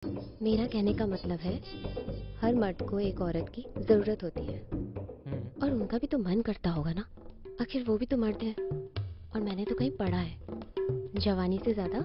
मेरा कहने का मतलब है, हर मर्द को एक औरत की ज़रूरत होती है। और उनका भी तो मन करता होगा ना, आखिर वो भी तो मर्द है। और मैंने तो कहीं पढ़ा है, जवानी से ज़्यादा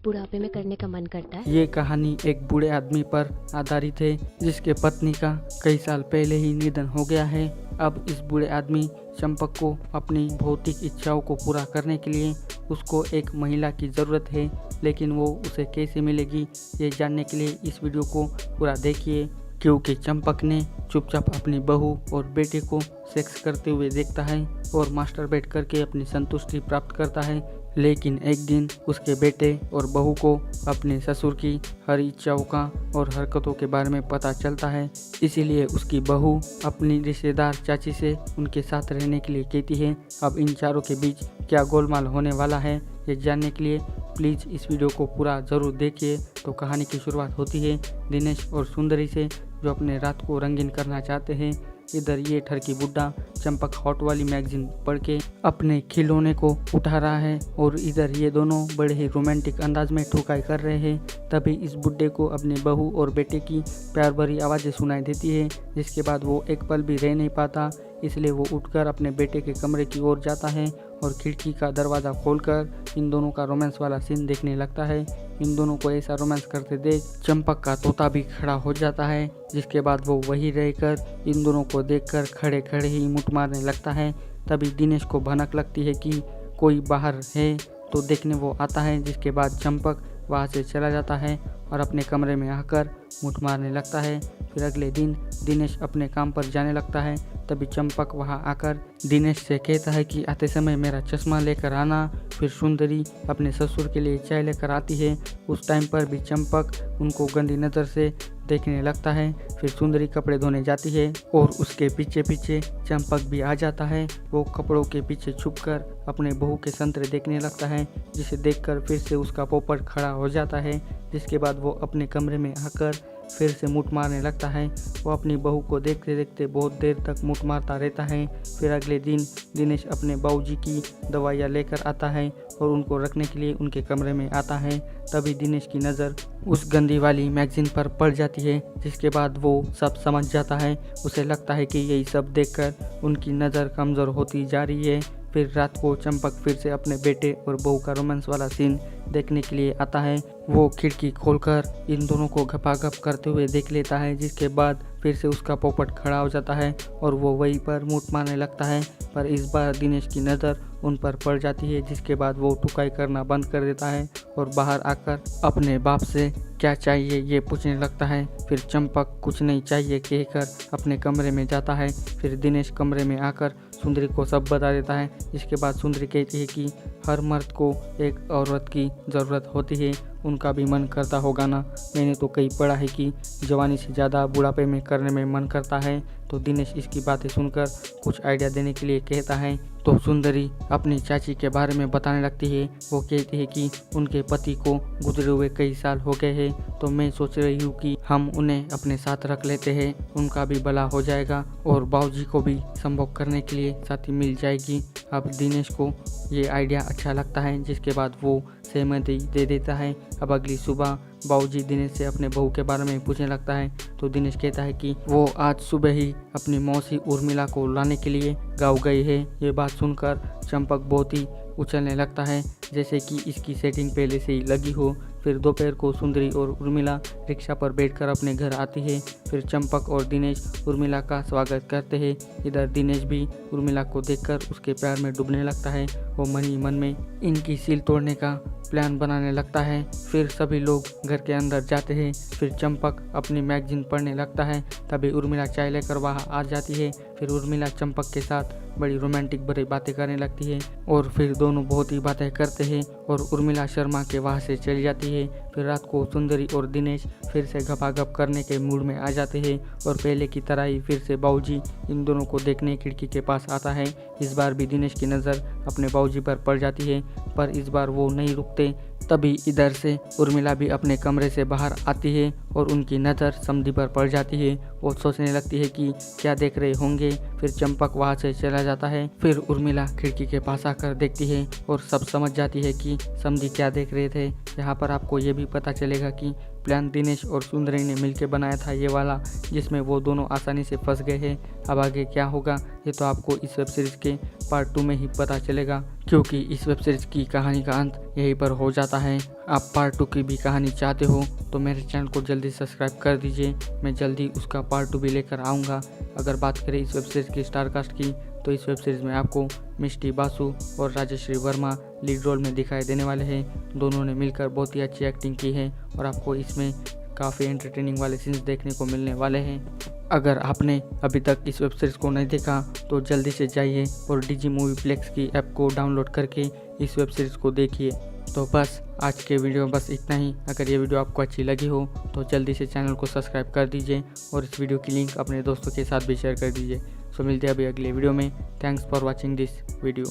बुढ़ापे में करने का मन करता है। ये कहानी एक बूढ़े आदमी पर आधारित है जिसके पत्नी का कई साल पहले ही निधन हो गया है। अब इस बूढ़े आदमी चंपक को अपनी भौतिक इच्छाओं को पूरा करने के लिए उसको एक महिला की ज़रूरत है, लेकिन वो उसे कैसे मिलेगी ये जानने के लिए इस वीडियो को पूरा देखिए। क्योंकि चंपक ने चुपचाप अपनी बहू और बेटे को सेक्स करते हुए देखता है और मास्टरबेट करके अपनी संतुष्टि प्राप्त करता है, लेकिन एक दिन उसके बेटे और बहू को अपने ससुर की हर इच्छाओं का और हरकतों के बारे में पता चलता है। इसीलिए उसकी बहू अपनी रिश्तेदार चाची से उनके साथ रहने के लिए कहती है। अब इन चारों के बीच क्या गोलमाल होने वाला है ये जानने के लिए प्लीज़ इस वीडियो को पूरा ज़रूर देखिए। तो कहानी की शुरुआत होती है दिनेश और सुंदरी से, जो अपने रात को रंगीन करना चाहते हैं। इधर ये ठरकी बुड्ढा चंपक हॉट वाली मैगजीन पढ़ के अपने खिलौने को उठा रहा है और इधर ये दोनों बड़े ही रोमांटिक अंदाज में ठुकाई कर रहे हैं। तभी इस बुड्ढे को अपनी बहू और बेटे की प्यार भरी आवाज़ें सुनाई देती है, जिसके बाद वो एक पल भी रह नहीं पाता। इसलिए वो उठकर अपने बेटे के कमरे की ओर जाता है और खिड़की का दरवाज़ा खोलकर इन दोनों का रोमांस वाला सीन देखने लगता है। इन दोनों को ऐसा रोमांस करते देख चंपक का तोता भी खड़ा हो जाता है, जिसके बाद वो वहीं रहकर इन दोनों को देखकर खड़े खड़े ही मुठ मारने लगता है। तभी दिनेश को भनक लगती है कि कोई बाहर है, तो देखने वो आता है, जिसके बाद चंपक वहाँ से चला जाता है और अपने कमरे में आकर मुठ मारने लगता है। फिर अगले दिन दिनेश अपने काम पर जाने लगता है। तभी चंपक वहां आकर दिनेश से कहता है कि आते समय मेरा चश्मा लेकर आना। फिर सुंदरी अपने ससुर के लिए चाय लेकर आती है। उस टाइम पर भी चंपक उनको गंदी नज़र से देखने लगता है। फिर सुंदरी कपड़े धोने जाती है और उसके पीछे पीछे चंपक भी आ जाता है। वो कपड़ों के पीछे छुपकर अपने बहू के संतरे देखने लगता है, जिसे देखकर फिर से उसका पोपट खड़ा हो जाता है। जिसके बाद वो अपने कमरे में आकर फिर से मुठ मारने लगता है। वो अपनी बहू को देखते देखते बहुत देर तक मुठ मारता रहता है। फिर अगले दिन दिनेश अपने बाबूजी की दवाइयाँ लेकर आता है और उनको रखने के लिए उनके कमरे में आता है। तभी दिनेश की नज़र उस गंदी वाली मैगजीन पर पड़ जाती है, जिसके बाद वो सब समझ जाता है। उसे लगता है कि यही सब देखकर उनकी नज़र कमज़ोर होती जा रही है। फिर रात को चंपक फिर से अपने बेटे और बहू का रोमांस वाला सीन देखने के लिए आता है। वो खिड़की खोलकर इन दोनों को घपाघप करते हुए देख लेता है, जिसके बाद फिर से उसका पोपट खड़ा हो जाता है और वो वहीं पर मुठ मारने लगता है। पर इस बार दिनेश की नज़र उन पर पड़ जाती है, जिसके बाद वो टुकाई करना बंद कर देता है और बाहर आकर अपने बाप से क्या चाहिए ये पूछने लगता है। फिर चंपक कुछ नहीं चाहिए कहकर अपने कमरे में जाता है। फिर दिनेश कमरे में आकर सुंदरी को सब बता देता है। इसके बाद सुंदरी कहती है कि हर मर्द को एक औरत की ज़रूरत होती है, उनका भी मन करता होगा ना। मैंने तो कहीं पढ़ा है कि जवानी से ज़्यादा बुढ़ापे में करने में मन करता है। तो दिनेश इसकी बातें सुनकर कुछ आइडिया देने के लिए कहता है। तो सुंदरी अपनी चाची के बारे में बताने लगती है। वो कहती है कि उनके पति को गुजरे हुए कई साल हो गए हैं, तो मैं सोच रही हूँ कि हम उन्हें अपने साथ रख लेते हैं, उनका भी भला हो जाएगा और बाबूजी को भी संभोग करने के लिए साथी मिल जाएगी। अब दिनेश को ये आइडिया अच्छा लगता है, जिसके बाद वो सहमति दे देता है। अब अगली सुबह बाबूजी दिनेश से अपने बहू के बारे में पूछने लगता है। तो दिनेश कहता है कि वो आज सुबह ही अपनी मौसी उर्मिला को लाने के लिए गाँव गई है। ये बात सुनकर चंपक बहुत ही उछलने लगता है, जैसे कि इसकी सेटिंग पहले से ही लगी हो। फिर दोपहर को सुंदरी और उर्मिला रिक्शा पर बैठकर अपने घर आती है। फिर चंपक और दिनेश उर्मिला का स्वागत करते हैं। इधर दिनेश भी उर्मिला को देखकर उसके प्यार में डूबने लगता है। वो मन ही मन में इनकी सील तोड़ने का प्लान बनाने लगता है। फिर सभी लोग घर के अंदर जाते हैं। फिर चंपक अपनी मैगजीन पढ़ने लगता है। तभी उर्मिला चाय लेकर वहाँ आ जाती है। फिर उर्मिला चंपक के साथ बड़ी रोमांटिक भरी बातें करने लगती है और फिर दोनों बहुत ही बातें करते हैं और उर्मिला शर्मा के वहाँ से चली जाती है। फिर रात को सुंदरी और दिनेश फिर से घपाघप करने के मूड में आ जाते हैं और पहले की तरह ही फिर से बाबूजी इन दोनों को देखने खिड़की के पास आता है। इस बार भी दिनेश की नज़र अपने बाबूजी पर पड़ जाती है, पर इस बार वो नहीं रुकते। तभी इधर से उर्मिला भी अपने कमरे से बाहर आती है और उनकी नज़र समधी पर पड़ जाती है। वो सोचने लगती है कि क्या देख रहे होंगे। फिर चंपक वहाँ से चला जाता है। फिर उर्मिला खिड़की के पास आकर देखती है और सब समझ जाती है कि समधी क्या देख रहे थे। यहाँ पर आपको ये भी पता चलेगा कि प्लान दिनेश और सुंदरी ने मिलकर बनाया था ये वाला, जिसमें वो दोनों आसानी से फंस गए हैं। अब आगे क्या होगा ये तो आपको इस वेब सीरीज़ के पार्ट 2 में ही पता चलेगा, क्योंकि इस वेब सीरीज़ की कहानी का अंत यहीं पर हो जाता है। आप पार्ट 2 की भी कहानी चाहते हो तो मेरे चैनल को जल्दी सब्सक्राइब कर दीजिए, मैं जल्दी उसका पार्ट 2 भी लेकर आऊँगा। अगर बात करें इस वेब सीरीज़ की स्टारकास्ट की, तो इस वेब सीरीज़ में आपको मिष्टी बासु और राजश्री वर्मा लीड रोल में दिखाई देने वाले हैं। दोनों ने मिलकर बहुत ही अच्छी एक्टिंग की है और आपको इसमें काफ़ी एंटरटेनिंग वाले सीन्स देखने को मिलने वाले हैं। अगर आपने अभी तक इस वेब सीरीज़ को नहीं देखा तो जल्दी से जाइए और डिजी मूवी प्लेक्स की ऐप को डाउनलोड करके इस वेब सीरीज़ को देखिए। तो बस आज के वीडियो में बस इतना ही। अगर ये वीडियो आपको अच्छी लगी हो तो जल्दी से चैनल को सब्सक्राइब कर दीजिए और इस वीडियो की लिंक अपने दोस्तों के साथ भी शेयर कर दीजिए। सो मिलते हैं अभी अगले वीडियो में। Thanks for watching this video.